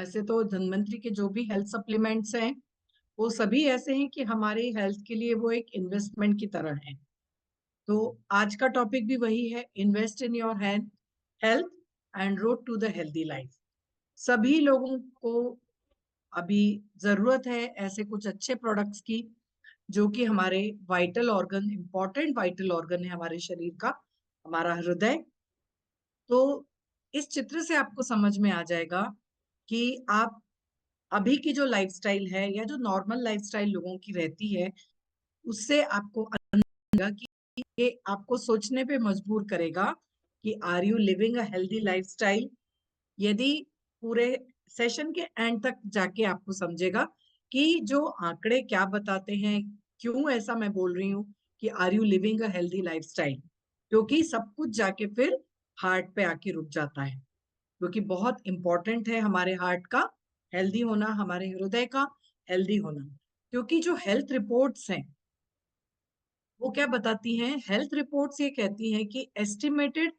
ऐसे तो धन्वंतरी के जो भी हेल्थ सप्लीमेंट्स हैं वो सभी ऐसे हैं कि हमारे हेल्थ के लिए वो एक इन्वेस्टमेंट की तरह है। तो आज का टॉपिक भी वही है, invest in your health and road to the healthy life. सभी लोगों को अभी जरूरत है ऐसे कुछ अच्छे प्रोडक्ट्स की जो कि हमारे vital organ, important vital organ है हमारे शरीर का, हमारा हृदय। तो इस चित्र से आपको समझ में आ जाएगा कि आप अभी की जो लाइफस्टाइल है या जो नॉर्मल लाइफस्टाइल लोगों की रहती है उससे आपको लगेगा कि ये आपको सोचने पे मजबूर करेगा कि are you living a healthy lifestyle. यदि पूरे सेशन के एंड तक जाके आपको समझेगा कि जो आंकड़े क्या बताते हैं, क्यों ऐसा मैं बोल रही हूँ कि are you living a healthy lifestyle, क्योंकि सब कुछ जाके फिर हार्ट पे आके रुक जाता है, क्योंकि बहुत इंपॉर्टेंट है हमारे हार्ट का हेल्दी होना, हमारे हृदय का हेल्दी होना। क्योंकि जो हेल्थ रिपोर्ट्स हैं वो क्या बताती हैं, हेल्थ रिपोर्ट्स ये कहती हैं कि एस्टिमेटेड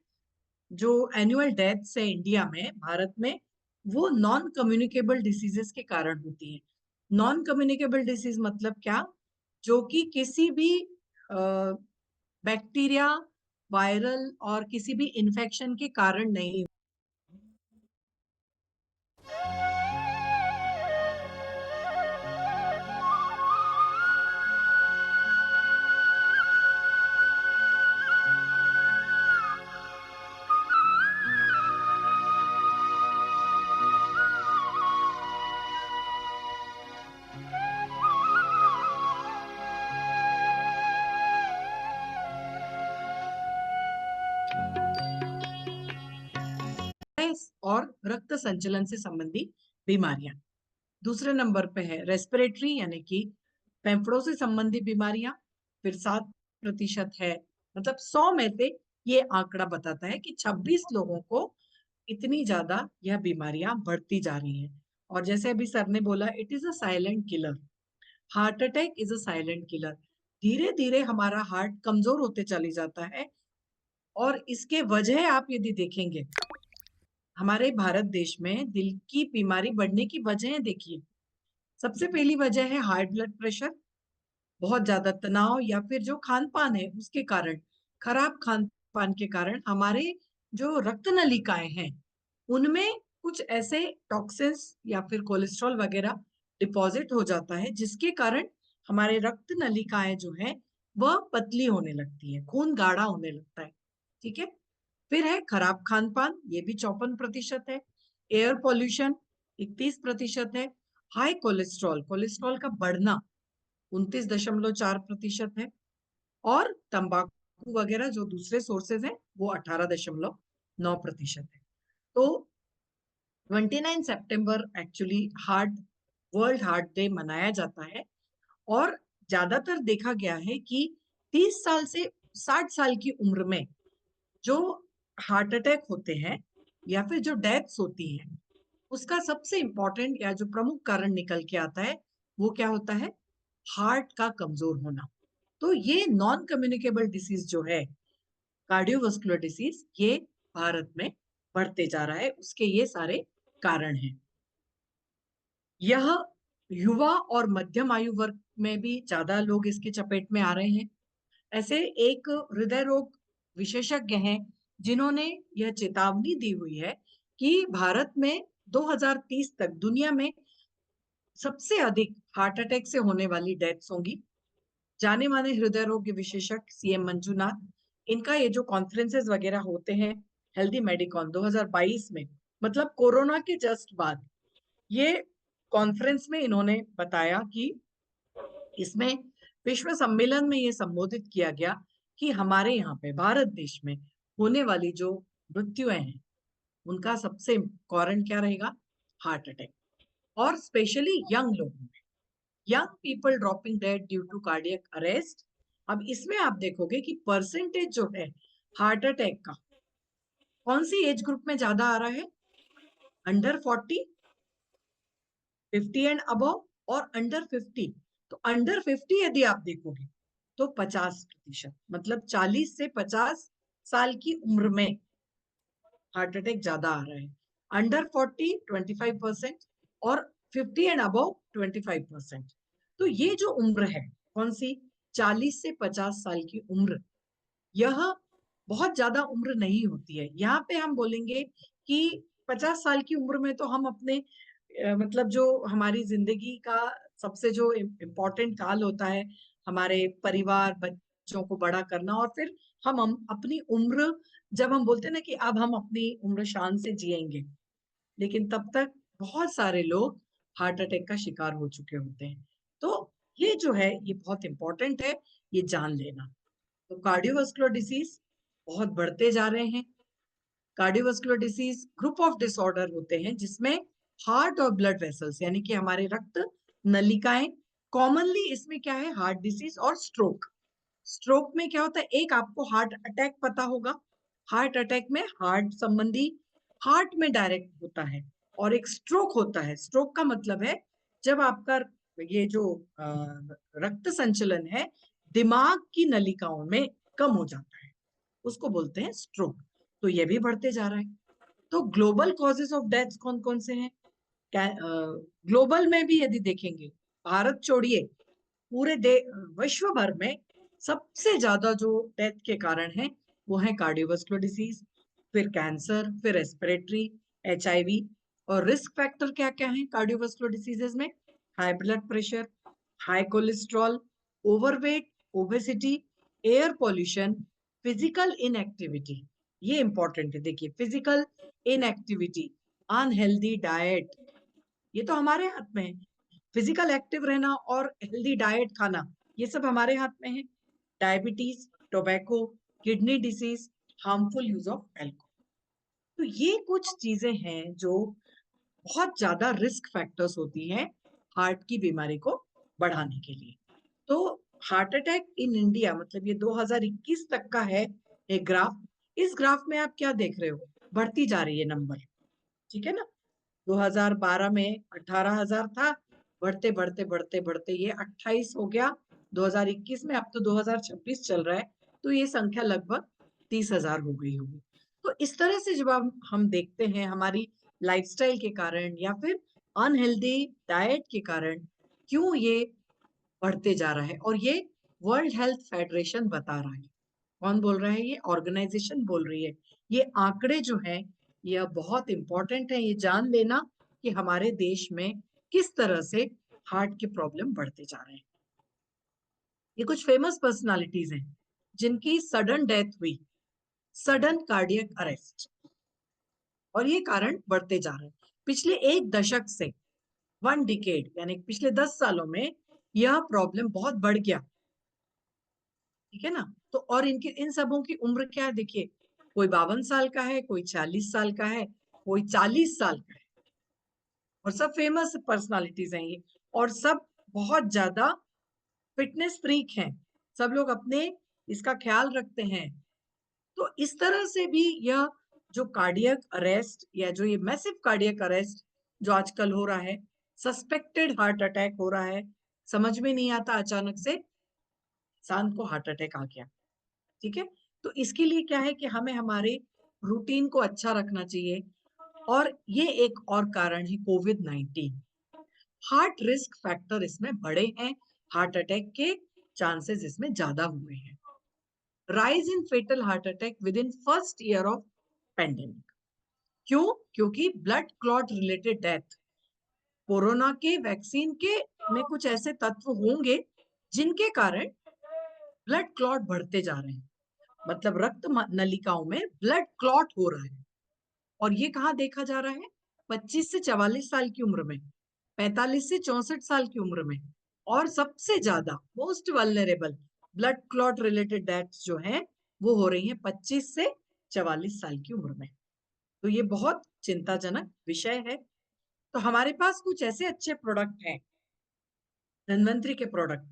जो एनुअल डेथ्स है इंडिया में, भारत में, वो नॉन कम्युनिकेबल डिसीजेस के कारण होती है। नॉन कम्युनिकेबल डिसीज मतलब क्या? जो कि किसी भी बैक्टीरिया, वायरल और किसी भी इन्फेक्शन के कारण नहीं। और रक्त संचलन से संबंधी बीमारियां। दूसरे नंबर पे है रेस्पिरेटरी यानी कि फेफड़ों से संबंधी बीमारियां, फिर 7% है। मतलब 100 में से ये आंकड़ा बताता है कि 26 लोगों को इतनी ज्यादा यह बीमारियां बढ़ती जा रही हैं। और जैसे अभी सर ने बोला, it is a silent killer. Heart attack is a silent killer. धीरे धीरे हमारा हार्ट कमजोर होते चली जाता है। और इसके वजह आप यदि देखेंगे हमारे भारत देश में दिल की बीमारी बढ़ने की वजह देखिए। सबसे पहली वजह है हाई ब्लड प्रेशर, बहुत ज्यादा तनाव या फिर जो खान पान है उसके कारण, खराब खान पान के कारण हमारे जो रक्त नलिकाएं हैं उनमें कुछ ऐसे टॉक्सिन्स या फिर कोलेस्ट्रॉल वगैरह डिपॉजिट हो जाता है, जिसके कारण हमारे रक्त नलिकाएं जो है वह पतली होने लगती है, खून गाढ़ा होने लगता है। ठीक है। फिर है खराब खान पान, ये भी 54% है। एयर पॉल्यूशन 31% है। हाई कोलेस्ट्रॉल, कोलेस्ट्रॉल का बढ़ना 29.4% है। और तंबाकू वगैरह जो दूसरे सोर्सेज हैं वो 18.9% है। तो 29 सितंबर actually heart world heart day मनाया जाता है। और ज्यादातर देखा गया है कि 30 साल से 60 साल की उम्र में जो हार्ट अटैक होते हैं या फिर जो डेथ्स होती हैं, उसका सबसे इंपॉर्टेंट या जो प्रमुख कारण निकल के आता है वो क्या होता है? हार्ट का कमजोर होना। तो ये नॉन कम्युनिकेबल डिसीज जो है, कार्डियोवास्कुलर डिसीज, ये भारत में बढ़ते जा रहा है। उसके ये सारे कारण हैं। यह युवा और मध्यम आयु वर्ग में भी ज्यादा लोग इसके चपेट में आ रहे हैं। ऐसे एक हृदय रोग विशेषज्ञ हैं जिन्होंने यह चेतावनी दी हुई है कि भारत में 2030 तक दुनिया में सबसे अधिक हार्ट अटैक से होने वाली डेथ्स होंगी। जाने माने हृदय रोग के विशेषज्ञ सीएम मंजूनाथ, इनका ये जो कॉन्फ्रेंसेस वगैरह होते हैं, हेल्दी मेडिकॉन 2022 में, मतलब कोरोना के जस्ट बाद, ये कॉन्फ्रेंस में इन्होंने बताया कि इसमें विश्व सम्मेलन में ये संबोधित किया गया कि हमारे यहाँ पे भारत देश में होने वाली जो मृत्युएं हैं उनका सबसे कारण क्या रहेगा? Heart attack. और स्पेशली यंग लोगों में, young people dropping dead due to cardiac arrest. अब इसमें आप देखोगे कि परसेंटेज जो है हार्ट अटैक का कौन सी एज ग्रुप में ज्यादा आ रहा है? अंडर 40, 50 एंड अबव, और अंडर 50। तो अंडर 50 यदि आप देखोगे तो 50%, मतलब 40 से 50 साल की उम्र में हार्ट अटैक ज्यादा आ रहा है। अंडर 40 25%, और 50 एंड अबव 25%। तो ये जो उम्र है कौन सी, 40 से 50 साल की उम्र, यह बहुत ज्यादा उम्र नहीं होती है। यहाँ पे हम बोलेंगे कि 50 साल की उम्र में तो हम अपने मतलब जो हमारी जिंदगी का सबसे जो इम्पोर्टेंट काल होता है, हमारे परिवार बच्चों को बड़ा करना, और फिर हम अपनी उम्र, जब हम बोलते हैं ना कि अब हम अपनी उम्र शान से जिएंगे, लेकिन तब तक बहुत सारे लोग हार्ट अटैक का शिकार हो चुके होते हैं। तो ये जो है ये बहुत इंपॉर्टेंट है, ये जान लेना। तो कार्डियोवास्कुलर डिसीज बहुत बढ़ते जा रहे हैं। Cardiovascular disease group of disorder होते हैं जिसमें हार्ट और ब्लड वेसल्स यानी कि हमारे रक्त नलिकाएं, कॉमनली इसमें क्या है, हार्ट डिसीज और स्ट्रोक। स्ट्रोक में क्या होता है, एक आपको हार्ट अटैक पता होगा, हार्ट अटैक में हार्ट संबंधी, हार्ट में डायरेक्ट होता है, और एक स्ट्रोक होता है। स्ट्रोक का मतलब है जब आपका ये जो रक्त संचलन है दिमाग की नलिकाओं में कम हो जाता है, उसको बोलते हैं स्ट्रोक। तो ये भी बढ़ते जा रहा है। तो ग्लोबल कॉजेस ऑफ डेथ कौन कौन से हैं, ग्लोबल में भी यदि देखेंगे, भारत छोड़िए, पूरे विश्व भर में सबसे ज्यादा जो डेथ के कारण है वो है कार्डियोवास्कुलर डिसीज, फिर कैंसर, फिर रेस्पिरेटरी, HIV। और रिस्क फैक्टर क्या क्या है कार्डियोवास्कुलर डिसीजेस में, high blood pressure, high cholesterol, overweight, obesity, air pollution, physical inactivity. ये इंपॉर्टेंट है, देखिए फिजिकल इनएक्टिविटी, अनहेल्दी डाइट, ये तो हमारे हाथ में है। फिजिकल एक्टिव रहना और हेल्दी डाइट खाना, ये सब हमारे हाथ में है। Diabetes, tobacco, kidney disease, harmful use of alcohol. तो ये कुछ चीजें हैं जो बहुत ज्यादा रिस्क फैक्टर्स होती हैं हार्ट की बीमारी को बढ़ाने के लिए। तो हार्ट अटैक इन इंडिया, मतलब ये 2021 तक का है एक ग्राफ। इस ग्राफ में आप क्या देख रहे हो, बढ़ती जा रही है नंबर, ठीक है ना। 2012 में 18,000 था, बढ़ते बढ़ते बढ़ते बढ़ते ये 28 हो गया 2021 में, अब तो 2026 चल रहा है, तो ये संख्या लगभग 30,000 हो गई होगी। तो इस तरह से जब हम देखते हैं हमारी लाइफस्टाइल के कारण या फिर अनहेल्दी डाइट के कारण क्यों ये बढ़ते जा रहा है, और ये वर्ल्ड हेल्थ फेडरेशन बता रहा है। कौन बोल रहा है, ये ऑर्गेनाइजेशन बोल रही है। ये आंकड़े जो हैं ये बहुत इंपॉर्टेंट है, ये जान लेना कि हमारे देश में किस तरह से हार्ट के प्रॉब्लम बढ़ते जा रहे हैं। ये कुछ फेमस पर्सनालिटीज हैं जिनकी सडन डेथ हुई, सडन कार्डियक अरेस्ट, और ये कारण बढ़ते जा रहे हैं। पिछले एक दशक से, 1 डिकेड यानी पिछले 10 सालों में यह प्रॉब्लम बहुत बढ़ गया, ठीक है ना। तो और इनके इन सबों की उम्र क्या है, देखिए कोई 52 साल का है, कोई 40 साल का है, कोई 40 साल का है, और सब फेमस पर्सनालिटीज हैं ये, और सब बहुत ज्यादा फिटनेस फ्रीक हैं, सब लोग अपने इसका ख्याल रखते हैं। तो इस तरह से भी यह जो कार्डियक अरेस्ट या जो ये मैसिव कार्डियक अरेस्ट जो आजकल हो रहा है, सस्पेक्टेड हार्ट अटैक हो रहा है, समझ में नहीं आता अचानक से इंसान को हार्ट अटैक आ गया, ठीक है। तो इसके लिए क्या है कि हमें हमारे रूटीन को अच्छा रखना चाहिए। और ये एक और कारण है कोविड-19, हार्ट रिस्क फैक्टर इसमें बढ़े हैं, हार्ट अटैक के चांसेस इसमें ज्यादा हुए हैं। Rise in fatal heart attack within first year of pandemic, क्यों, क्योंकि blood clot related death, corona के वैक्सीन के में कुछ ऐसे तत्व होंगे जिनके कारण ब्लड क्लॉट बढ़ते जा रहे हैं, मतलब रक्त नलिकाओं में ब्लड क्लॉट हो रहा है। और ये कहाँ देखा जा रहा है, 25 से 44 साल की उम्र में, 45 से 64 साल की उम्र में, और सबसे ज्यादा most vulnerable blood clot related deaths जो हैं वो हो रही हैं 25 से 44 साल की उम्र में। तो ये बहुत चिंताजनक विषय है। तो हमारे पास कुछ ऐसे अच्छे प्रोडक्ट हैं, धन्वंतरी के product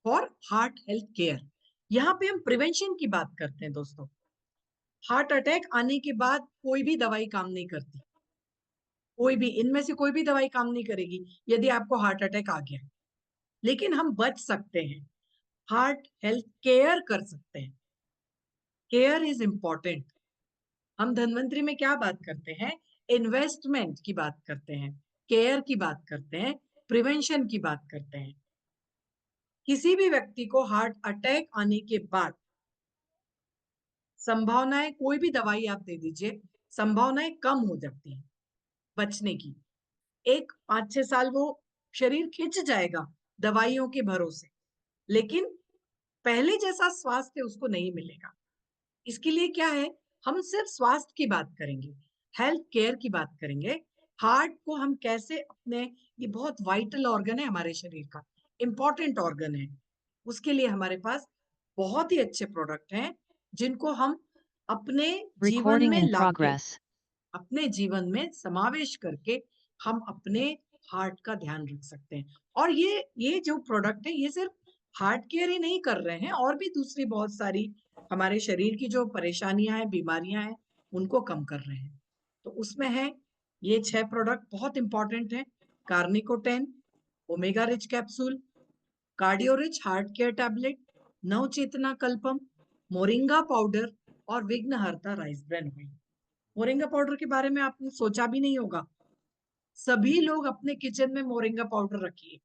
for heart health care. यहाँ पे हम प्रिवेंशन की बात करते हैं दोस्तों। हार्ट अटैक आने के बाद कोई भी दवाई काम नहीं करती, कोई भी इनमें से कोई भी दवाई काम नहीं करेगी यदि आपको हार्ट अटैक आ गया, लेकिन हम बच सकते हैं, हार्ट हेल्थ केयर कर सकते हैं। Care is important. हम धन्वंतरी में क्या बात करते हैं, इन्वेस्टमेंट की बात करते हैं। केयर की बात करते हैं, प्रिवेंशन की बात करते हैं। किसी भी व्यक्ति को हार्ट अटैक आने के बाद संभावनाएं, कोई भी दवाई आप दे दीजिए, संभावनाएं कम हो जाती हैं बचने की। एक 5-6 साल वो शरीर खिंच जाएगा दवाइयों के भरोसे, लेकिन पहले जैसा स्वास्थ्य उसको नहीं मिलेगा। इसके लिए क्या है, हम सिर्फ स्वास्थ्य की बात करेंगे, हेल्थ केयर की बात करेंगे। हार्ट को हम कैसे अपने, ये बहुत वाइटल ऑर्गन है हमारे शरीर का, इंपॉर्टेंट ऑर्गन है। उसके लिए हमारे पास बहुत ही अच्छे प्रोडक्ट हैं जिनको हम अपने जीवन Recording में in लाके, progress. अपने जीवन में समावेश करके हम अपने हार्ट का ध्यान रख सकते हैं। और ये जो प्रोडक्ट है, ये सिर्फ हार्ट केयर ही नहीं कर रहे हैं, और भी दूसरी बहुत सारी हमारे शरीर की जो परेशानियां हैं, बीमारियां हैं, उनको कम कर रहे हैं। तो उसमें है, ये 6 प्रोडक्ट बहुत इंपॉर्टेंट हैं। कार्निकोटेन, omega rich capsule, cardio rich heart care tablet, Navchetna Kalpam, moringa powder और Vighnaharta rice bran oil. Moringa powder के बारे में आपने सोचा भी नहीं होगा। सभी लोग अपने किचन में मोरिंगा पाउडर रखिए,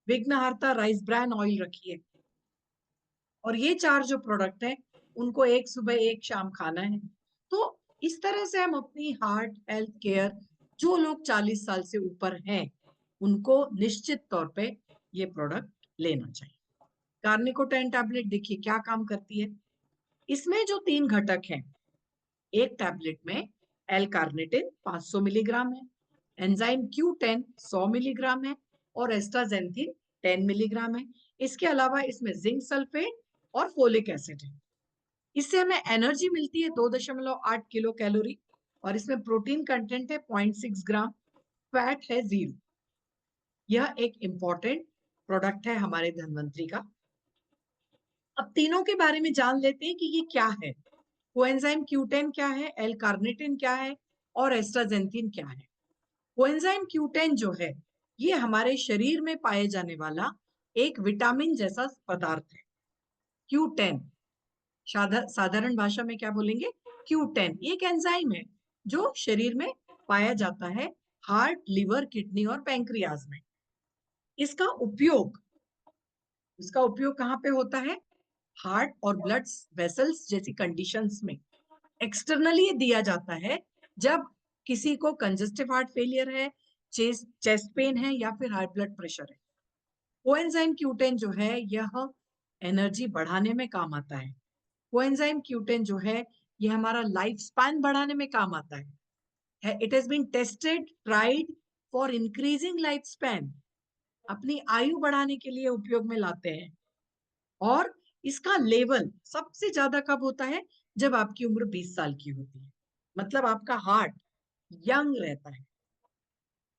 विघ्नहर्ता राइस ब्रान ऑयल रखिए, और ये 4 जो प्रोडक्ट है, उनको एक सुबह एक शाम खाना है। तो इस तरह से हम अपनी हार्ट हेल्थ केयर, जो लोग 40 साल से ऊपर हैं, उनको निश्चित तौर पे ये प्रोडक्ट लेना चाहिए। कार्निकोटेन टैबलेट देखिए क्या काम करती है। इसमें जो 3 घटक हैं, एक टैबलेट में एल कार्निटिन 500 मिलीग्राम है, एंजाइम Q10 100 मिलीग्राम है, और एस्ट्राजेंथिन 10 मिलीग्राम है। इसके अलावा इसमें जिंक सल्फेट और फोलिक एसिड है। इससे हमें एनर्जी मिलती है 2.8 किलो कैलोरी, और इसमें प्रोटीन कंटेंट है 0.6 ग्राम, फैट है 0। यह एक इंपॉर्टेंट प्रोडक्ट है हमारे धन्वंतरी का। अब तीनों के बारे में जान लेते हैं कि ये क्या है। कोएंजाइम Q10 क्या है, एल कार्निटिन क्या है, और एस्ट्राजेंथिन क्या है। कोएंजाइम Q10 जो है, ये हमारे शरीर में पाए जाने वाला एक विटामिन जैसा पदार्थ है। Q10 साधारण भाषा में क्या बोलेंगे, Q10 एक एंजाइम है जो शरीर में पाया जाता है हार्ट, लिवर, किडनी और पैंक्रियाज में। इसका उपयोग इसका उपयोग कहाँ पे होता है, हार्ट और ब्लड वेसल्स जैसी कंडीशंस में एक्सटर्नली दिया जाता है। जब किसी को कंजेस्टिव हार्ट फेलियर है, चेस्ट पेन है, या फिर हाई ब्लड प्रेशर है। कोएंजाइम Q10 जो है, यह एनर्जी बढ़ाने में काम आता है। कोएंजाइम Q10 जो है, यह हमारा लाइफ स्पैन बढ़ाने में काम आता है। It has been tested, tried for increasing life span, अपनी आयु बढ़ाने के लिए उपयोग में लाते हैं। और इसका लेवल सबसे ज्यादा कब होता है, जब आपकी उम्र 20 साल की होती है, मतलब आपका हार्ट यंग रहता है।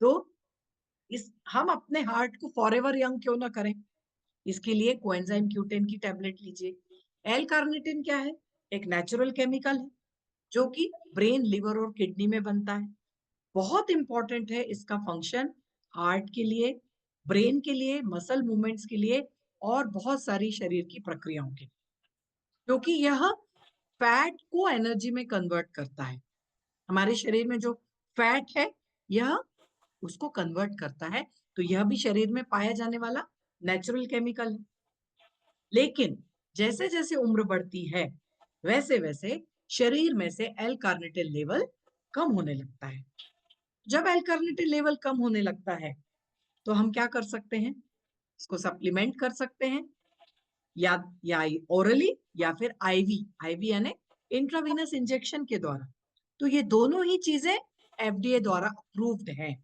तो हम अपने हार्ट को फॉरएवर यंग क्यों ना करें, इसके लिए कोएंजाइम Q10 की टैबलेट लीजिए। एल कार्निटिन क्या है, एक नेचुरल केमिकल है जो कि ब्रेन, लिवर और किडनी में बनता है। बहुत इंपॉर्टेंट है इसका फंक्शन हार्ट के लिए, ब्रेन के लिए, मसल मूवमेंट्स के लिए, और बहुत सारी शरीर की प्रक्रियाओं के लिए, क्योंकि यह फैट को एनर्जी में कन्वर्ट करता है। हमारे शरीर में जो फैट है, यह उसको कन्वर्ट करता है। तो यह भी शरीर में पाया जाने वाला नेचुरल केमिकल है। लेकिन जैसे जैसे उम्र बढ़ती है, वैसे वैसे शरीर में से एल कार्निटिन लेवल कम होने लगता है। जब एल कार्निटिन लेवल कम होने लगता है, तो हम क्या कर सकते हैं, इसको सप्लीमेंट कर सकते हैं, या ओरली, या फिर आईवी। आईवी यानी इंट्रावीनस इंजेक्शन के द्वारा। तो ये दोनों ही चीजें FDA द्वारा अप्रूव्ड है।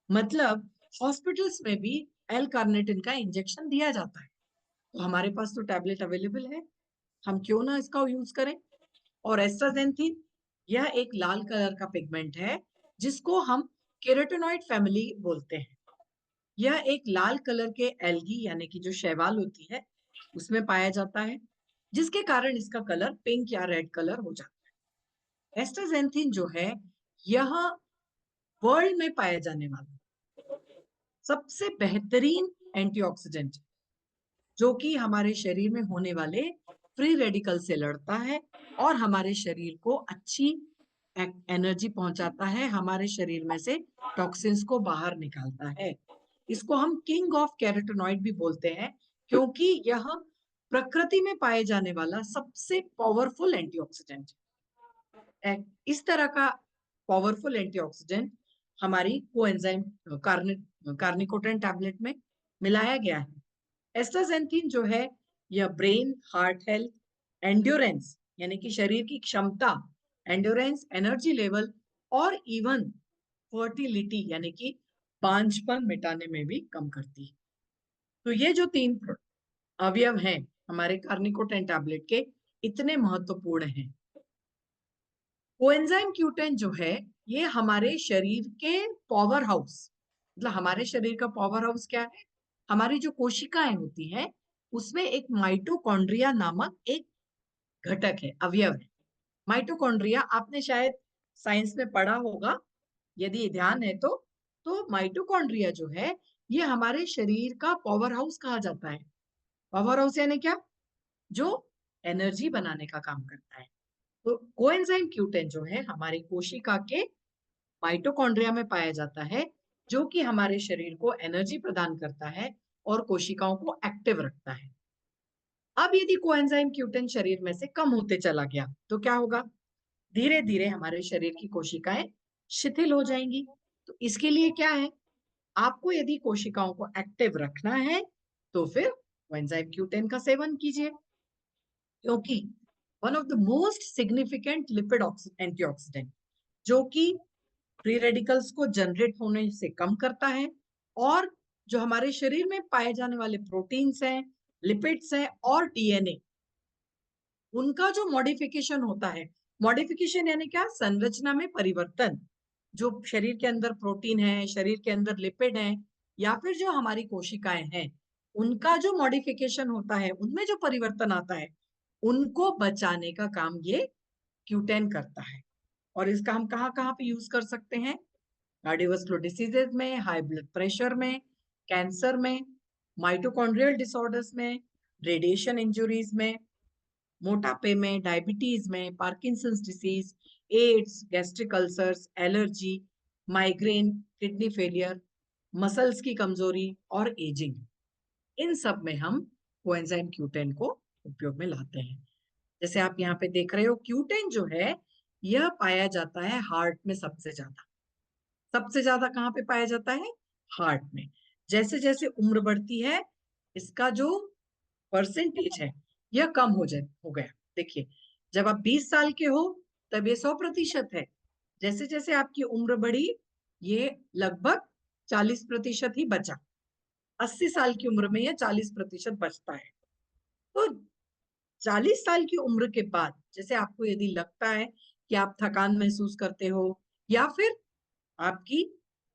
मतलब हॉस्पिटल्स में भी एल कार्निटिन का इंजेक्शन दिया जाता है। तो हमारे पास तो टैबलेट अवेलेबल है, हम क्यों ना इसका यूज करें। और एस्ट्राजेंथिन, यह एक लाल कलर का पिगमेंट है जिसको हम केराटिनॉइड फैमिली बोलते हैं। यह एक लाल कलर के एल्गी यानी कि जो शैवाल होती है, उसमें पाया जाता है, जिसके कारण इसका कलर पिंक या रेड कलर हो जाता है। एस्ट्राजेंथिन जो है, यह वर्ल्ड में पाया जाने वाला सबसे बेहतरीन एंटीऑक्सीडेंट, जो कि हमारे शरीर में होने वाले फ्री रेडिकल से लड़ता है और हमारे शरीर को अच्छी एनर्जी पहुंचाता है, हमारे शरीर में से टॉक्सिन्स को बाहर निकालता है। इसको हम किंग ऑफ कैरोटीनॉइड भी बोलते हैं, क्योंकि यह प्रकृति में पाए जाने वाला सबसे पावरफुल एंटीऑक्सीडेंट है। इस तरह का पावरफुल एंटीऑक्सीडेंट हमारी कोएंजाइम कार्निकोटेन टैबलेट में मिलाया गया है। एस्टाजेंथिन जो है, यह ब्रेन, हार्ट हेल्थ, एंड्योरेंस यानी कि शरीर की क्षमता, एंड्योरेंस, एनर्जी लेवल और इवन फर्टिलिटी यानी कि बांझपन मिटाने में भी कम करती है। तो ये जो 3 अवयव हैं हमारे कार्निकोटेन टैबलेट के, इतने महत्वपूर्ण हैं। कोएंजाइम Q10 जो है, ये हमारे शरीर के पावर हाउस, मतलब हमारे शरीर का पावर हाउस क्या है, हमारी जो कोशिकाएं होती हैं उसमें एक माइटोकॉन्ड्रिया नामक एक घटक है, अवयव है। माइटोकॉन्ड्रिया आपने शायद साइंस में पढ़ा होगा, यदि ध्यान है तो माइटोकॉन्ड्रिया जो है, ये हमारे शरीर का पावर हाउस कहा जाता है। पावर हाउस यानी क्या? जो एनर्जी बनाने का काम करता है। तो कोएंजाइम Q10 जो है, हमारी कोशिका के माइटोकॉन्ड्रिया में पाया जाता है, जो कि हमारे शरीर को एनर्जी प्रदान करता है और कोशिकाओं को एक्टिव रखता है। अब यदि कोएंजाइम Q10 शरीर में से कम होते चला गया तो क्या होगा? धीरे धीरे हमारे शरीर की कोशिकाएं शिथिल हो जाएंगी। तो इसके लिए क्या है, आपको यदि कोशिकाओं को एक्टिव रखना है तो फिर कोएंजाइम Q10 का सेवन कीजिए, क्योंकि one of the most significant lipid antioxidant, जो कि फ्री रेडिकल्स को जनरेट होने से कम करता है, और जो हमारे शरीर में पाए जाने वाले प्रोटीन्स हैं, लिपिड्स हैं और डीएनए, उनका जो मॉडिफिकेशन होता है, मॉडिफिकेशन यानी क्या? संरचना में परिवर्तन। जो शरीर के अंदर प्रोटीन है, शरीर के अंदर लिपिड है, या फिर जो हमारी कोशिकाएं हैं, उनका जो मॉडिफिकेशन होता है, उनमें जो परिवर्तन आता है, उनको बचाने का काम ये Q10 करता है। और इसका हम कहाँ कहाँ पे यूज कर सकते हैं? कार्डियोवास्कुलर डिसीजेज में, हाई ब्लड प्रेशर में, कैंसर में, माइटोकॉन्ड्रियल डिसऑर्डर्स में, रेडिएशन इंजुरीज में, मोटापे में, डायबिटीज में, Parkinson's disease, AIDS, gastric ulcers, allergy, migraine, kidney failure, muscles की कमजोरी और एजिंग, इन सब में हम कोएंजाइम Q10 को उपयोग में लाते हैं। जैसे आप यहाँ पे देख रहे हो, Q10 जो है, यह पाया जाता है हार्ट में सबसे ज्यादा। सबसे ज्यादा कहाँ पे पाया जाता है? हार्ट में। जैसे जैसे उम्र बढ़ती है, इसका जो परसेंटेज है, यह कम हो गया। देखिए, जब आप 20 साल के हो तब ये 100% है। जैसे जैसे आपकी उम्र बढ़ी, ये लगभग 40% ही बचा। 80 साल की उम्र में यह 40% बचता है। तो 40 साल की उम्र के बाद, जैसे आपको यदि लगता है कि आप थकान महसूस करते हो, या फिर आपकी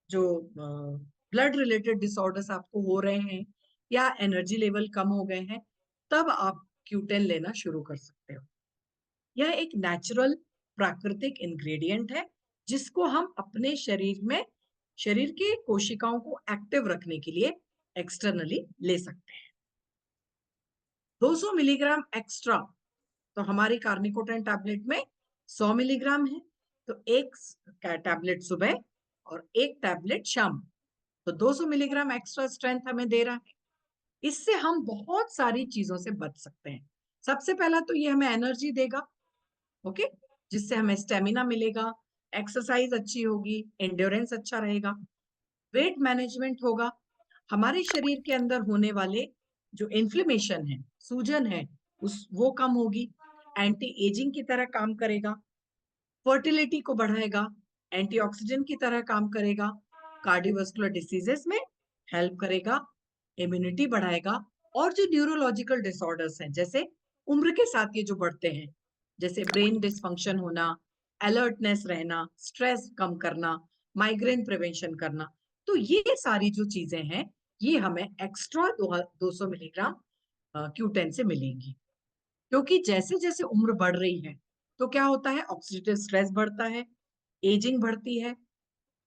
जो ब्लड रिलेटेड डिसऑर्डर्स आपको हो रहे हैं, या एनर्जी लेवल कम हो गए हैं, तब आप Q10 लेना शुरू कर सकते हो। यह एक नेचुरल प्राकृतिक इंग्रेडिएंट है, जिसको हम अपने शरीर में, शरीर की कोशिकाओं को एक्टिव रखने के लिए एक्सटर्नली ले सकते हैं। 200 मिलीग्राम एक्स्ट्रा, तो हमारी कार्निकोटेन टैबलेट में 100 मिलीग्राम है, तो एक टैबलेट सुबह और एक टैबलेट शाम, तो 200 मिलीग्राम एक्स्ट्रा स्ट्रेंथ हमें दे रहा है। इससे हम बहुत सारी चीजों से बच सकते हैं। सबसे पहला तो ये हमें एनर्जी देगा, ओके, जिससे हमें स्टेमिना मिलेगा, एक्सरसाइज अच्छी होगी, एंड्योरेंस अच्छा रहेगा, वेट मैनेजमेंट होगा, हमारे शरीर के अंदर होने वाले जो इन्फ्लेमेशन है, सूजन है, वो कम होगी, एंटी एजिंग की तरह काम करेगा, फर्टिलिटी को बढ़ाएगा, एंटीऑक्सीडेंट की तरह काम करेगा, कार्डियोवास्कुलर डिसीजेस में हेल्प करेगा, इम्यूनिटी बढ़ाएगा, और जो न्यूरोलॉजिकल डिसऑर्डर्स हैं, जैसे उम्र के साथ ये जो बढ़ते हैं, जैसे ब्रेन डिसफंक्शन होना, अलर्टनेस रहना, स्ट्रेस कम करना, माइग्रेन प्रिवेंशन करना, तो ये सारी जो चीजें हैं, ये हमें एक्स्ट्रा 200 मिलीग्राम Q10 से मिलेंगी। क्योंकि जैसे जैसे उम्र बढ़ रही है, तो क्या होता है? ऑक्सीडेटिव स्ट्रेस बढ़ता है, एजिंग बढ़ती है,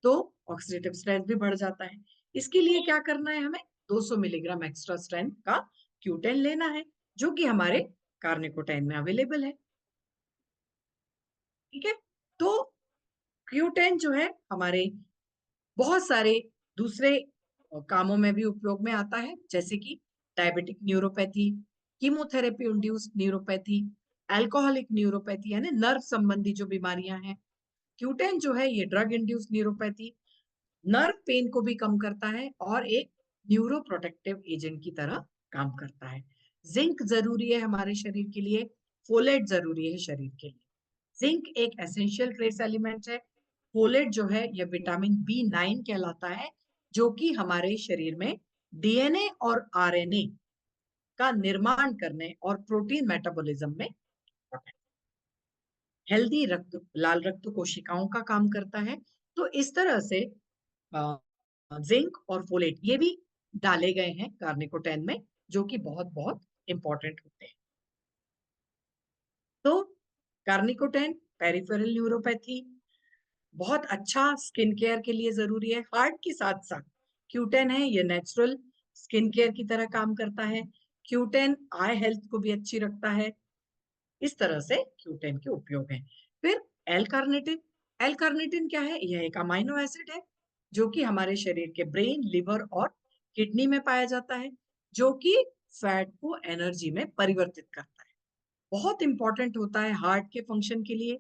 तो ऑक्सीडेटिव स्ट्रेस भी बढ़ जाता है। इसके लिए क्या करना है? हमें 200 मिलीग्राम एक्स्ट्रा स्ट्रेंथ का Q10 लेना है, जो कि हमारे कार्निकोटाइन में अवेलेबल है। ठीक है, तो Q10 जो है हमारे बहुत सारे दूसरे कामों में भी उपयोग में आता है, जैसे कि diabetic neuropathy, chemotherapy induced neuropathy, alcoholic neuropathy यानी नर्व संबंधी जो बीमारियां हैं। Q10 जो है ये drug induced neuropathy, nerve pain को भी कम करता है और एक न्यूरो प्रोटेक्टिव एजेंट की तरह काम करता है। जिंक जरूरी है हमारे शरीर के लिए, फोलेट जरूरी है शरीर के लिए। जिंक एक एसेंशियल ट्रेस एलिमेंट है। फोलेट जो है यह विटामिन B9 कहलाता है, जो कि हमारे शरीर में डीएनए और आरएनए का निर्माण करने और प्रोटीन मेटाबॉलिज्म में हेल्दी रक्त लाल रक्त कोशिकाओं का काम करता है। तो इस तरह से जिंक और फोलेट ये भी डाले गए हैं कार्निकोटेन में, जो कि बहुत बहुत इंपॉर्टेंट होते हैं। तो कार्निकोटेन पेरिफेरल न्यूरोपैथी बहुत अच्छा स्किन केयर के लिए जरूरी है। हार्ट के साथ साथ Q10 है, ये नेचुरल स्किन केयर की तरह काम करता है। Q10 आई हेल्थ को भी अच्छी रखता है। इस तरह से Q10 के उपयोग हैं। फिर एल कार्निटिन, एल कार्निटिन क्या है? यह एक अमाइनो एसिड है जो कि हमारे शरीर के ब्रेन, लिवर और किडनी में पाया जाता है, जो कि फैट को एनर्जी में परिवर्तित करता है। बहुत इंपॉर्टेंट होता है हार्ट के फंक्शन के लिए,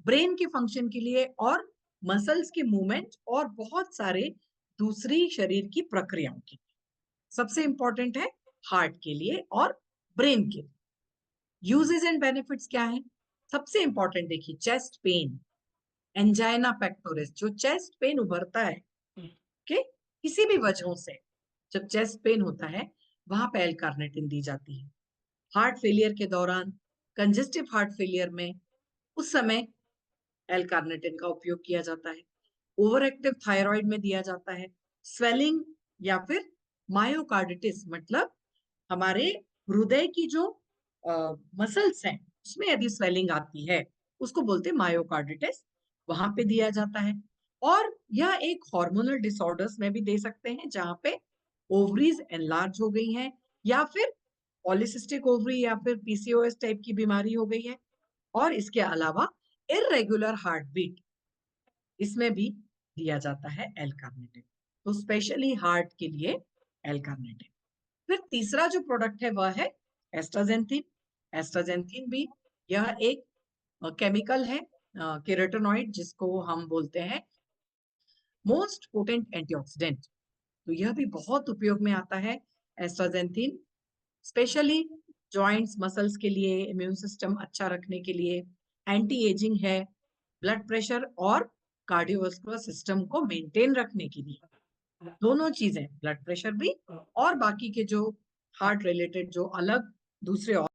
ब्रेन के फंक्शन के लिए और मसल्स के मूवमेंट और बहुत सारे दूसरी शरीर की प्रक्रियाओं के लिए। सबसे इंपॉर्टेंट है हार्ट के लिए और ब्रेन के लिए। यूजेस एंड बेनिफिट्स क्या है? सबसे इंपॉर्टेंट देखिए, चेस्ट पेन, एंजाइना पेक्टोरिस, जो चेस्ट पेन उभरता है कि किसी भी वजहों से, जब चेस्ट पेन होता है वहां पे एल कार्निटिन दी जाती है। हार्ट फेलियर के दौरान, कंजेस्टिव हार्ट फेलियर में, उस समय एल कार्निटिन का उपयोग किया जाता है। ओवर एक्टिव थायराइड में दिया जाता है। स्वेलिंग या फिर मायोकार्डिटिस, मतलब हमारे हृदय की जो मसल्स हैं उसमें यदि स्वेलिंग आती है, उसको बोलते हैं मायोकार्डिटिस, वहां पे दिया जाता है। और यह एक हार्मोनल डिसऑर्डर्स में भी दे सकते हैं, जहां पे ओवरीज एनलार्ज हो गई हैं या फिर पॉलिसिस्टिक ओवरी या फिर पीसीओएस टाइप की बीमारी हो गई है। और इसके अलावा इररेगुलर हार्ट बीट, इसमें भी दिया जाता है एल कार्निटिन। तो स्पेशली हार्ट के लिए एल कार्निटिन। फिर तीसरा जो प्रोडक्ट है वह है एस्ट्राजेंथिन। एस्ट्राजेंथिन भी यह एक केमिकल है, केराटिनॉइड, जिसको हम बोलते हैं मोस्ट पोटेंट एंटीऑक्सीडेंट। तो यह भी बहुत उपयोग में आता है एस्ट्राजेंथिन, स्पेशली जॉइंट्स मसल्स के लिए, इम्यून सिस्टम अच्छा रखने के लिए, एंटी एजिंग है, ब्लड प्रेशर और कार्डियोवास्कुलर सिस्टम को मेंटेन रखने के लिए। दोनों चीजें, ब्लड प्रेशर भी और बाकी के जो हार्ट रिलेटेड जो अलग दूसरे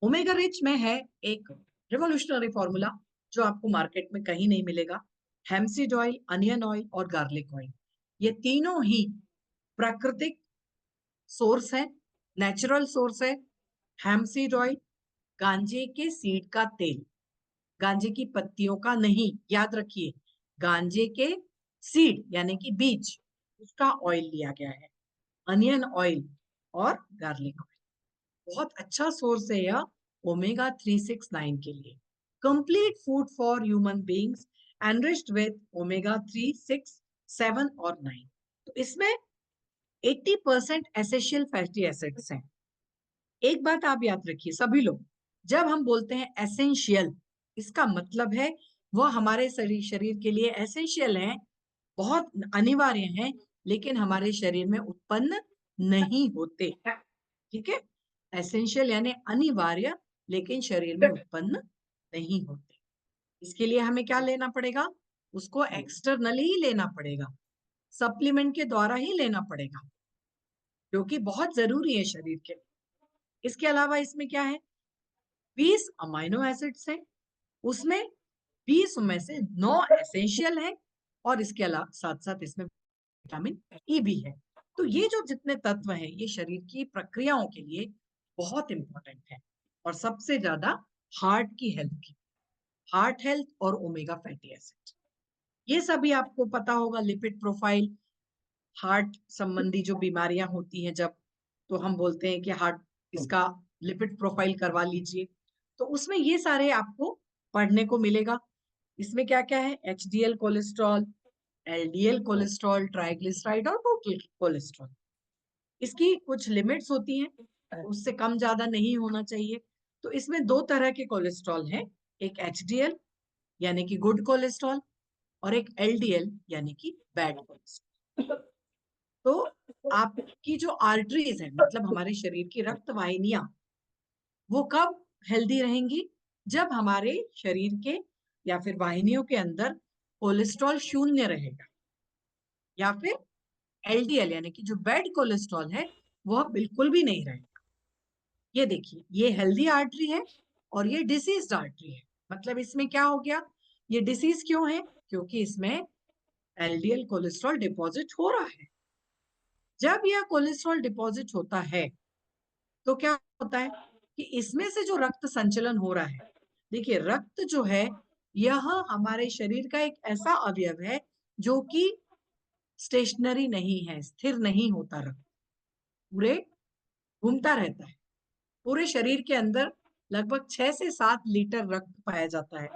ओमेगा रिच में है एक रिवोल्यूशनरी फॉर्मूला जो आपको मार्केट में कहीं नहीं मिलेगा। हेम्पसीड ऑयल, अनियन ऑयल और गार्लिक ऑयल, ये तीनों ही प्राकृतिक सोर्स है, नेचुरल सोर्स है। हेम्पसीड ऑयल गांजे के सीड का तेल, गांजे की पत्तियों का नहीं, याद रखिए, गांजे के सीड यानी कि बीज, उसका ऑयल लिया गया है। अनियन ऑयल और गार्लिक ऑयल बहुत अच्छा सोर्स है यह ओमेगा 3, 6, 9 के लिए। Complete food for human beings enriched with omega 3, 6, 7 और 9। तो इसमें 80% एसेंशियल फैटी एसिड्स हैं। एक बात आप याद रखिए सभी लोग, जब हम बोलते हैं एसेंशियल, इसका मतलब है वह हमारे शरीर के लिए एसेंशियल है, बहुत अनिवार्य है, लेकिन हमारे शरीर में उत्पन्न नहीं होते। ठीक है, एसेंशियल यानी अनिवार्य, लेकिन शरीर में उत्पन्न नहीं होते। इसके लिए हमें क्या लेना पड़ेगा? उसको एक्सटर्नली ही लेना पड़ेगा, सप्लीमेंट के द्वारा ही लेना पड़ेगा, जो कि बहुत जरूरी है शरीर के लिए। इसके अलावा इसमें क्या है? 20 अमाइनो एसिड्स हैं, उसमें 20 में से 9 एसेंशियल है और इसके अलावा साथ साथ इसमें विटामिन ई भी है। तो ये जो जितने तत्व हैं ये शरीर की प्रक्रियाओं के लिए बहुत इंपॉर्टेंट है और सबसे ज्यादा हार्ट की हेल्थ की, हार्ट हेल्थ और ओमेगा फैटी एसिड, ये सभी आपको पता होगा। लिपिड प्रोफाइल, हार्ट संबंधी जो बीमारियां होती हैं जब, तो हम बोलते हैं कि हार्ट इसका लिपिड प्रोफाइल करवा लीजिए, तो उसमें ये सारे आपको पढ़ने को मिलेगा। इसमें क्या क्या है, HDL cholesterol, LDL cholesterol, triglyceride और टोटल कोलेस्ट्रॉल। इसकी कुछ लिमिट्स होती हैं, उससे कम ज्यादा नहीं होना चाहिए। तो इसमें दो तरह के कोलेस्ट्रॉल हैं, एक एचडीएल यानी कि गुड कोलेस्ट्रॉल और एक एलडीएल यानी कि बैड कोलेस्ट्रॉल। तो आपकी जो आर्टरीज है, मतलब हमारे शरीर की रक्त वाहिनियां, वो कब हेल्दी रहेंगी, जब हमारे शरीर के या फिर वाहिनियों के अंदर कोलेस्ट्रॉल शून्य रहेगा, या फिर एलडीएल यानी कि जो बैड कोलेस्ट्रॉल है वह बिल्कुल भी नहीं रहेगा। ये देखिए, ये हेल्दी आर्टरी है और ये डिसीज्ड आर्टरी है। मतलब इसमें क्या हो गया, ये डिसीज क्यों है, क्योंकि इसमें एलडीएल कोलेस्ट्रॉल डिपॉजिट हो रहा है। जब यह कोलेस्ट्रॉल डिपॉजिट होता है तो क्या होता है कि इसमें से जो रक्त संचलन हो रहा है, देखिए रक्त जो है यह हमारे शरीर का एक ऐसा अवयव है जो कि स्टेशनरी नहीं है, स्थिर नहीं होता। रक्त पूरे घूमता रहता है। पूरे शरीर के अंदर लगभग 6 से 7 लीटर रक्त पाया जाता है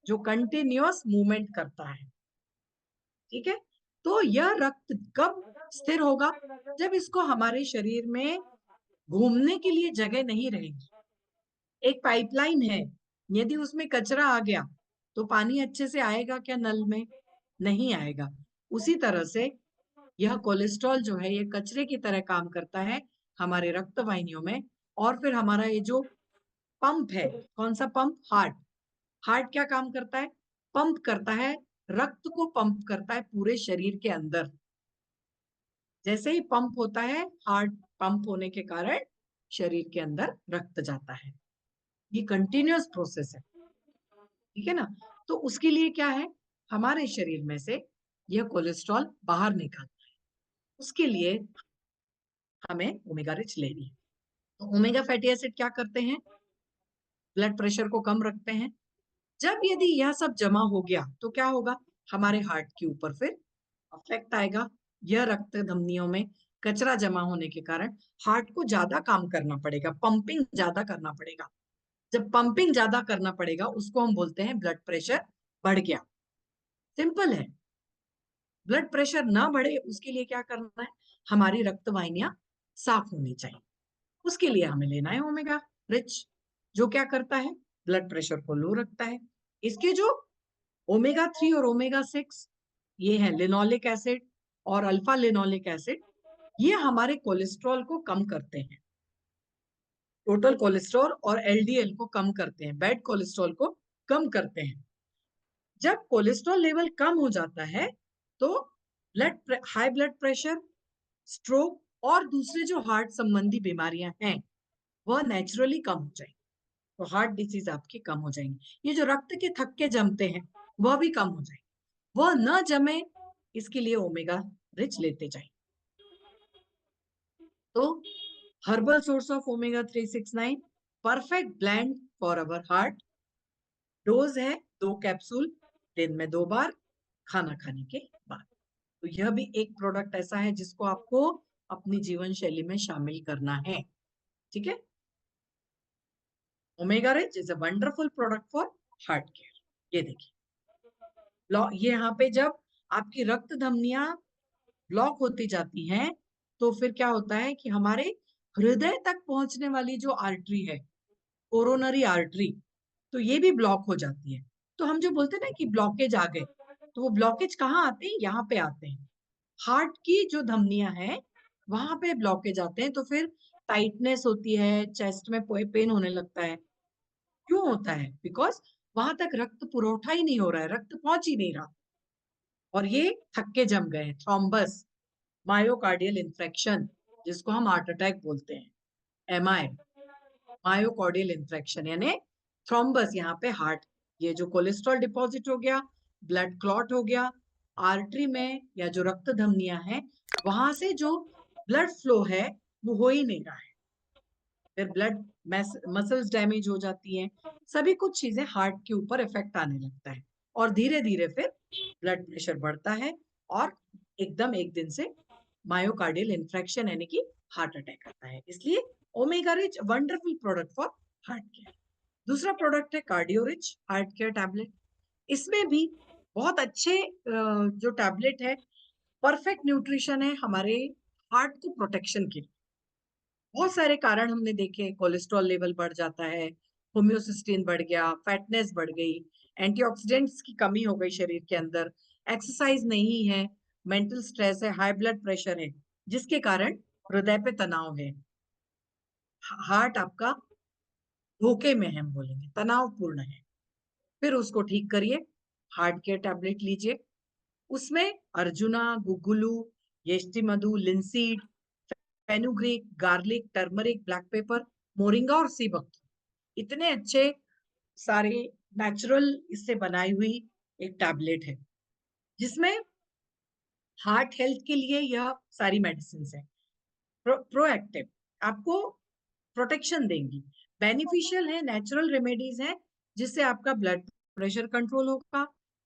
जो कंटिन्यूअस मूवमेंट करता है। ठीक है, तो यह रक्त कब स्थिर होगा, जब इसको हमारे शरीर में घूमने के लिए जगह नहीं रहेगी। एक पाइपलाइन है, यदि उसमें कचरा आ गया तो पानी अच्छे से आएगा क्या नल में, नहीं आएगा। उसी तरह से यह कोलेस्ट्रॉल जो है ये कचरे की तरह काम करता है हमारे रक्त वाहिनियों में। और फिर हमारा ये जो पंप है, कौन सा पंप, हार्ट, हार्ट क्या काम करता है, पंप करता है, रक्त को पंप करता है पूरे शरीर के अंदर। जैसे ही पंप होता है, हार्ट पंप होने के कारण शरीर के अंदर रक्त जाता है। ये कंटिन्यूअस प्रोसेस है, ठीक है ना। तो उसके लिए क्या है, हमारे शरीर में से यह कोलेस्ट्रॉल बाहर निकालना है, उसके लिए हमें ओमेगा रिच लेनी है। तो ओमेगा फैटी एसिड क्या करते हैं, ब्लड प्रेशर को कम रखते हैं। जब यदि यह सब जमा हो गया तो क्या होगा, हमारे हार्ट के ऊपर फिर अफेक्ट आएगा। यह रक्त धमनियों में कचरा जमा होने के कारण हार्ट को ज्यादा काम करना पड़ेगा, पंपिंग ज्यादा करना पड़ेगा। जब पंपिंग ज्यादा करना पड़ेगा उसको हम बोलते हैं ब्लड प्रेशर बढ़ गया। सिंपल है, ब्लड प्रेशर ना बढ़े उसके लिए क्या करना है, हमारी रक्त वाहिनियां साफ होनी चाहिए। उसके लिए हमें लेना है ओमेगा रिच, जो क्या करता है, ब्लड प्रेशर को लो रखता है। इसके जो ओमेगा 3 और ओमेगा 6, ये है लिनोलिक एसिड और अल्फा लिनोलिक एसिड, ये हमारे कोलेस्ट्रॉल को कम करते हैं, टोटल कोलेस्ट्रॉल और एलडीएल को कम करते हैं, बैड कोलेस्ट्रॉल को कम करते हैं। जब कोलेस्ट्रॉल लेवल कम हो जाता है तो हाई ब्लड प्रेशर, स्ट्रोक और दूसरे जो हार्ट संबंधी बीमारियां हैं वह नेचुरली कम हो जाएंगी। तो हार्ट डिसीज आपकी कम हो जाएंगी। ये जो रक्त के थक्के जमते हैं वह भी कम हो जाएंगे, वह न जमे, इसके लिए ओमेगा रिच लेते जाएं। तो herbal source of omega 369, perfect blend for our heart. Dose है 2 कैप्सूल दिन में 2 बार, खाना खाने के बाद। तो यह भी एक प्रोडक्ट ऐसा है जिसको आपको अपनी जीवन शैली में शामिल करना है। ठीक है, omega rich is a wonderful product for heart care. ये देखिए, ये यहाँ पे जब आपकी रक्त धमनियां ब्लॉक होती जाती हैं तो फिर क्या होता है कि हमारे हृदय तक पहुंचने वाली जो आर्टरी है, कोरोनरी आर्टरी, तो ये भी ब्लॉक हो जाती है। तो हम जो बोलते हैं ना कि ब्लॉकेज आ गए, तो वो ब्लॉकेज कहाँ आते हैं, यहाँ पे आते हैं, हार्ट की जो धमनियां हैं वहां पे ब्लॉकेज आते हैं। तो फिर टाइटनेस होती है, चेस्ट में पेन होने लगता है। क्यों होता है, बिकॉज वहां तक रक्त पुरवठा ही नहीं हो रहा है, रक्त पहुंच ही नहीं रहा और ये थक्के जम गए हैं। थ्रोम्बस, मायोकार्डियल इंफ्रेक्शन, जिसको हम हार्ट अटैक बोलते हैं, एमआई, मायोकार्डियल इंफ्रेक्शन यानी थ्रोम्बस यहाँ पे हार्ट ये जो कोलेस्ट्रॉल डिपॉजिट हो गया, ब्लड क्लॉट हो गया, आर्टरी में या जो रक्त धमनियां हैं वहां से जो ब्लड फ्लो है वो हो ही नहीं रहा है, फिर ब्लड मसल्स डैमेज हो जाती हैं, सभी कुछ चीजें हार्ट के ऊपर इफेक्ट आने लगता है और धीरे धीरे फिर ब्लड प्रेशर बढ़ता है और एकदम एक दिन से मायोकार्डियल इन्फ्रेक्शन यानी कि हार्ट अटैक आता है। इसलिए omega rich wonderful product for heart care. दूसरा प्रोडक्ट है cardio rich heart care tablet. इसमें भी बहुत अच्छे जो टैबलेट है, परफेक्ट न्यूट्रिशन है हमारे हार्ट को प्रोटेक्शन के लिए। बहुत सारे कारण हमने देखे, कोलेस्ट्रॉल लेवल बढ़ जाता है, होम्योसिस्टीन बढ़ गया, फैटनेस बढ़ गई, एंटीऑक्सीडेंट्स की कमी हो गई शरीर के अंदर, एक्सरसाइज नहीं है, मेंटल स्ट्रेस है, हाई ब्लड प्रेशर है, जिसके कारण हृदय पे तनाव है, हार्ट आपका धोखे में है, हम बोलेंगे तनावपूर्ण है। फिर उसको ठीक करिए, हार्ट केयर टैबलेट लीजिए। उसमें अर्जुना, गुगुलू, येस्टी मधु, linseed, fenugreek, garlic, turmeric, black pepper, moringa और सीबक, इतने अच्छे सारे नेचुरल इससे बनाई हुई एक टैबलेट है जिसमें हार्ट हेल्थ के लिए यह सारी मेडिसिन है प्रोएक्टिव, आपको प्रोटेक्शन देंगी, बेनिफिशियल है, नेचुरल रेमेडीज है जिससे आपका ब्लड प्रेशर कंट्रोल होगा,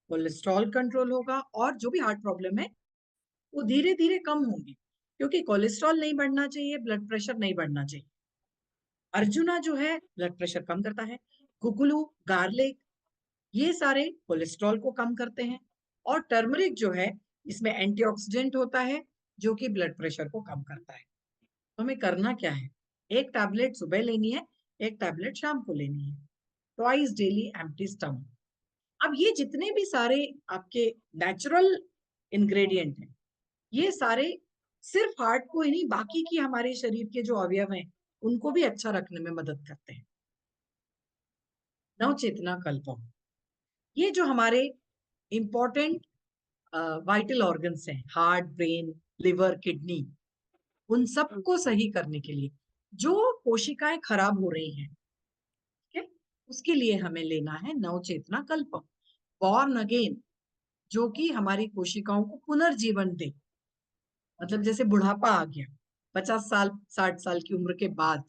कोलेस्ट्रॉल कंट्रोल होगा और जो भी हार्ट प्रॉब्लम है वो धीरे धीरे कम होंगी, क्योंकि कोलेस्ट्रॉल नहीं बढ़ना चाहिए, ब्लड प्रेशर नहीं बढ़ना चाहिए। अर्जुना जो है ब्लड प्रेशर कम करता है, गुगुलू, गार्लिक, ये सारे कोलेस्ट्रॉल को कम करते हैं और टर्मरिक जो है इसमें एंटीऑक्सीडेंट होता है जो कि ब्लड प्रेशर को कम करता है। तो हमें करना क्या है, एक टैबलेट सुबह लेनी है, एक टैबलेट शाम को लेनी है, ट्वाइस डेली एम्प्टी स्टमक। अब ये जितने भी सारे आपके नेचुरल इंग्रेडिएंट हैं, ये सारे सिर्फ हार्ट को ही नहीं, बाकी की हमारे शरीर के जो अवयव हैं उनको भी अच्छा रखने में मदद करते हैं। नवचेतना कल्पम, ये जो हमारे इंपॉर्टेंट वाइटल ऑर्गन्स हैं, हार्ट, ब्रेन, लिवर, किडनी, उन सबको सही करने के लिए जो कोशिकाएं खराब हो रही हैं, ठीक है, उसके लिए हमें लेना है नवचेतना कल्पम, बॉर्न अगेन, जो कि हमारी कोशिकाओं को पुनर्जीवन दे। मतलब जैसे बुढ़ापा आ गया 50 साल 60 साल की उम्र के बाद,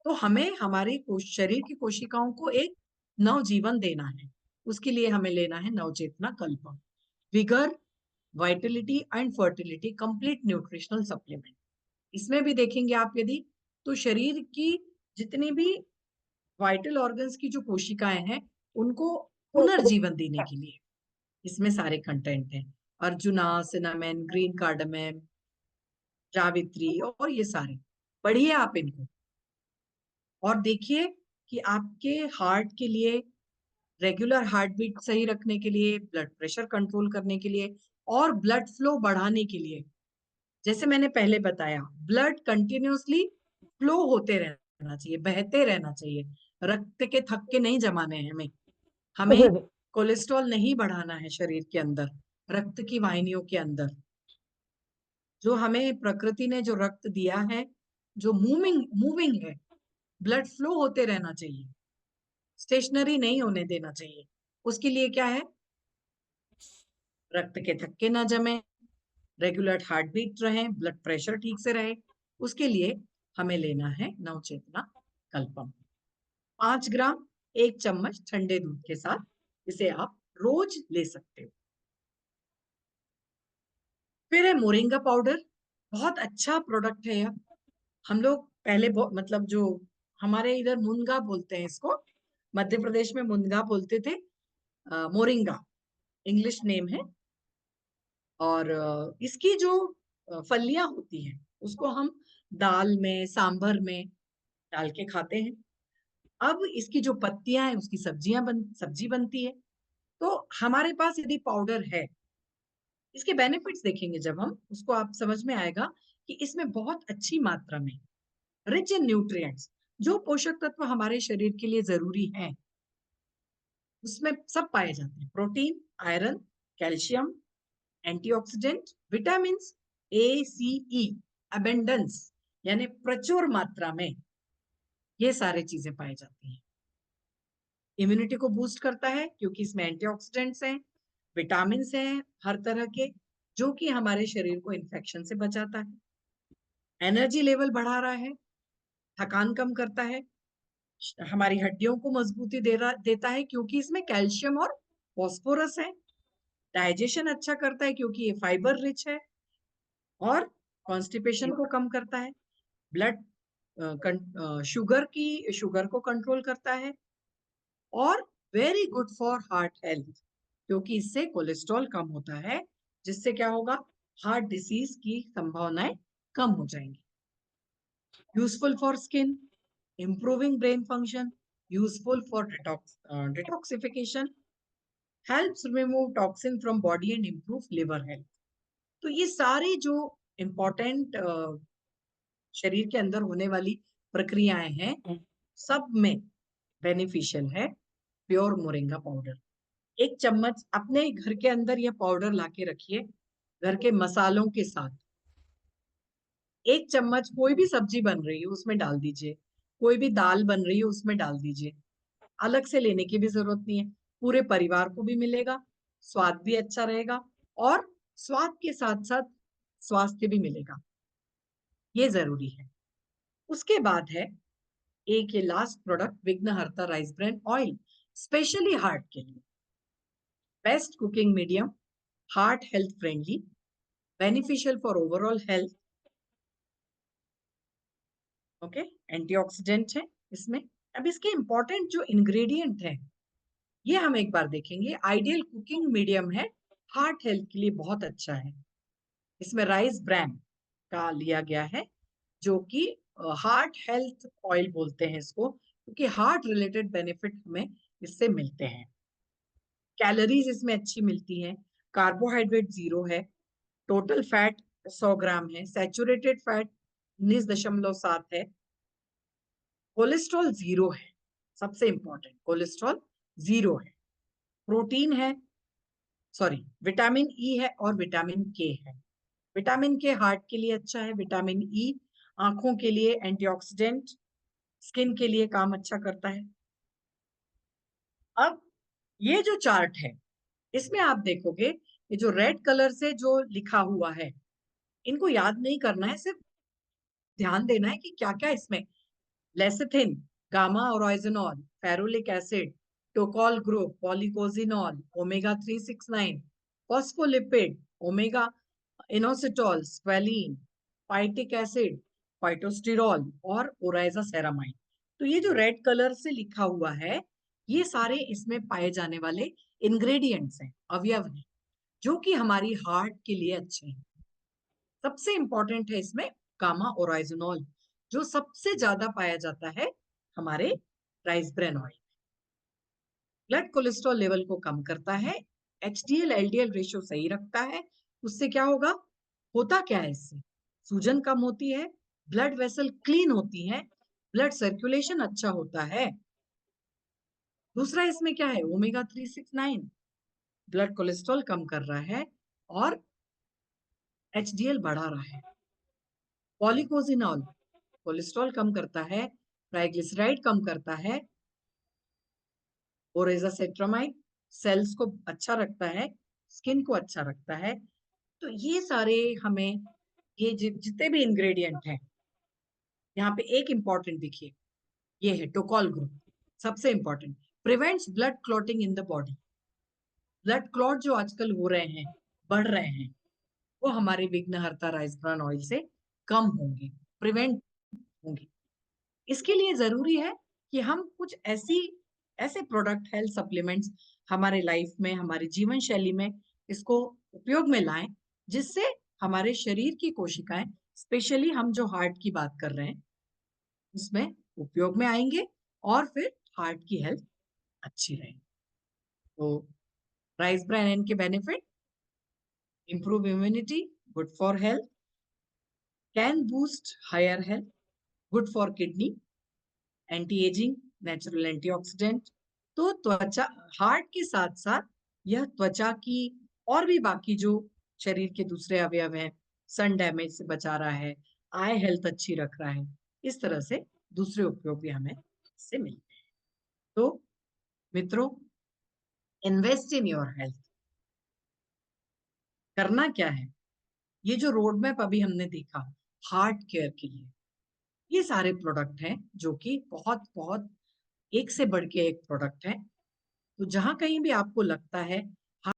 तो हमें हमारे शरीर की कोशिकाओं को एक नवजीवन देना है, उसके लिए हमें लेना है Navchetna Kalpam, vigour, vitality and fertility complete nutritional supplement. इसमें भी देखेंगे आप यदि, तो शरीर की जितनी भी वाइटल ऑर्गन्स की जो कोशिकाएं हैं उनको पुनर्जीवन देने के लिए इसमें सारे कंटेंट हैं, अर्जुना, सिनामेन, ग्रीन कार्डामम, जावित्री और ये सारे पढ़िए आप इनको और देखिए कि आपके हार्ट के लिए, रेगुलर हार्ट बीट सही रखने के लिए, ब्लड प्रेशर कंट्रोल करने के लिए और ब्लड फ्लो बढ़ाने के लिए, जैसे मैंने पहले बताया, ब्लड कंटिन्यूअसली फ्लो होते रहना चाहिए, बहते रहना चाहिए, रक्त के थक्के नहीं जमाने हैं हमें, हमें कोलेस्ट्रॉल नहीं बढ़ाना है शरीर के अंदर, रक्त की वाहिनियों के अंदर, जो हमें प्रकृति ने जो रक्त दिया है, जो मूविंग मूविंग है, ब्लड फ्लो होते रहना चाहिए, स्टेशनरी नहीं होने देना चाहिए। उसके लिए क्या है, रक्त के थक्के ना जमे, रेगुलर हार्ट बीट रहे, ब्लड प्रेशर ठीक से रहे, उसके लिए हमें लेना है नवचेतना कल्पम, 5 ग्राम 1 चम्मच ठंडे दूध के साथ, इसे आप रोज ले सकते हो। फिर है मोरिंगा पाउडर, बहुत अच्छा प्रोडक्ट है यह, हम लोग पहले मतलब जो हमारे इधर मुनगा बोलते हैं इसको, मध्य प्रदेश में मुनगा बोलते थे, मोरिंगा इंग्लिश नेम है। और इसकी जो फलियां होती हैं उसको हम दाल में, सांभर में डाल के खाते हैं। अब इसकी जो पत्तियां हैं उसकी सब्जी बनती है। तो हमारे पास यदि पाउडर है, इसके बेनिफिट्स देखेंगे जब हम उसको, आप समझ में आएगा कि इसमें बहुत अच्छी मात्रा में रिच इन न्यूट्रिएंट्स, जो पोषक तत्व हमारे शरीर के लिए जरूरी हैं उसमें सब पाए जाते हैं, protein, iron, calcium, antioxidant, vitamin A, C, E, abundance यानी प्रचुर मात्रा में ये सारी चीजें पाई जाती हैं। इम्यूनिटी को बूस्ट करता है क्योंकि इसमें एंटीऑक्सीडेंट्स हैं, विटामिन हैं हर तरह के, जो कि हमारे शरीर को इन्फेक्शन से बचाता है। एनर्जी लेवल बढ़ा रहा है, थकान कम करता है, हमारी हड्डियों को मजबूती देता है क्योंकि इसमें कैल्शियम और फॉस्फोरस है। डाइजेशन अच्छा करता है क्योंकि ये फाइबर रिच है, और कॉन्स्टिपेशन को कम करता है। ब्लड शुगर को कंट्रोल करता है, और very good for heart health क्योंकि इससे कोलेस्ट्रॉल कम होता है, जिससे क्या होगा, हार्ट डिसीज की संभावनाएं कम हो जाएंगी। Useful for skin, improving brain function, useful for detoxification, helps remove toxin from body and improve liver health। तो ये सारे जो इम्पोर्टेंट शरीर के अंदर होने वाली प्रक्रियाएं हैं, सब में बेनिफिशियल है प्योर मोरिंगा पाउडर। 1 चम्मच अपने घर के अंदर यह पाउडर लाके रखिए, घर के मसालों के साथ। 1 चम्मच कोई भी सब्जी बन रही है उसमें डाल दीजिए, कोई भी दाल बन रही है उसमें डाल दीजिए। अलग से लेने की भी जरूरत नहीं है, पूरे परिवार को भी मिलेगा, स्वाद भी अच्छा रहेगा, और स्वाद के साथ साथ स्वास्थ्य भी मिलेगा, ये जरूरी है। उसके बाद है एक ये लास्ट प्रोडक्ट, विघ्नहर्ता rice bran oil, specially heart के लिए। Best cooking medium, heart health friendly, beneficial for overall health. Okay, antioxidant है इसमें। अब इसके इंपॉर्टेंट जो इंग्रेडिएंट है ये हम एक बार देखेंगे। आइडियल कुकिंग मीडियम है, हार्ट हेल्थ के लिए बहुत अच्छा है। इसमें राइस ब्रान का लिया गया है, जो कि हार्ट हेल्थ ऑयल बोलते हैं इसको, क्योंकि हार्ट रिलेटेड बेनिफिट हमें इससे मिलते हैं। कैलोरीज इसमें अच्छी मिलती हैं, कार्बोहाइड्रेट 0 है, टोटल फैट 100 ग्राम है, सैचुरेटेड फैट 19.7 है, कोलेस्ट्रॉल 0 है, सबसे इंपॉर्टेंट कोलेस्ट्रॉल 0 है, प्रोटीन है, सॉरी विटामिन ई है और विटामिन के है। विटामिन के हार्ट के लिए अच्छा है, विटामिन ई आंखों के लिए एंटीऑक्सीडेंट, स्किन के लिए काम अच्छा करता है। अब ये जो चार्ट है इसमें आप देखोगे ये जो रेड कलर से जो लिखा हुआ है, इनको याद नहीं करना है, सिर्फ ध्यान देना है कि क्या क्या इसमें। Lecithin, gamma oryzanol, ferulic acid, tocol group, policosanol, omega 369, phospholipid, omega inositol, squalene, phytic acid, phytosterol और ओराइजासेरामाइड। तो ये जो रेड कलर से लिखा हुआ है, ये सारे इसमें पाए जाने वाले इंग्रेडिएंट्स हैं, अवयव हैं, जो कि हमारी हार्ट के लिए अच्छे हैं। सबसे इंपॉर्टेंट है इसमें गामा ओराइजोनॉल, जो सबसे ज्यादा पाया जाता है हमारे rice bran oil. Blood cholesterol level को कम करता है, एचडीएल एलडीएल रेशियो सही रखता है। उससे क्या होगा, होता क्या है इससे, सूजन कम होती है, ब्लड वेसल क्लीन होती है, ब्लड सर्कुलेशन अच्छा होता है। दूसरा इसमें क्या है, ओमेगा 369, ब्लड कोलेस्ट्रॉल कम कर रहा है और एचडीएल बढ़ा रहा है। पॉलीकोजिनॉल कोलेस्ट्रॉल कम करता है, ट्राइग्लिसराइड कम करता है, ओरेजासेट्रामाइड सेल्स को अच्छा रखता है, स्किन को अच्छा रखता है। तो ये सारे हमें, ये जितने भी इंग्रेडिएंट हैं, यहाँ पे एक इंपॉर्टेंट देखिए, ये है टोकॉल ग्रुप, सबसे important, prevents blood clotting in the body. Blood clot जो आजकल हो रहे हैं, बढ़ रहे हैं, वो हमारे विघ्नहर्ता राइस ब्रान ऑयल से कम होंगे, प्रिवेंट होंगे। इसके लिए जरूरी है कि हम कुछ ऐसे प्रोडक्ट, हेल्थ सप्लीमेंट्स हमारे लाइफ में, हमारे जीवन शैली में इसको उपयोग में लाएं, जिससे हमारे शरीर की कोशिकाएं, स्पेशली हम जो हार्ट की बात कर रहे हैं, उसमें उपयोग में आएंगे, और फिर हार्ट की हेल्थ अच्छी रहेगी। तो राइस ब्रान के benefit, improve immunity, good for health, can boost higher health, good for kidney, anti ageing, natural antioxidant. तो त्वचा, हार्ट के साथ साथ यह त्वचा की और भी बाकी जो शरीर के दूसरे अवयव हैं, सन डैमेज से बचा रहा है, आई हेल्थ अच्छी रख रहा है, इस तरह से दूसरे उपयोग भी हमें इससे मिलते हैं। तो मित्रों, इन्वेस्ट इन योर हेल्थ। करना क्या है? ये जो रोड मैप अभी हमने देखा हार्ट केयर के लिए, ये सारे प्रोडक्ट हैं जो कि बहुत बहुत एक से बढ़ के एक प्रोडक्ट है। तो जहां कहीं भी आपको लगता है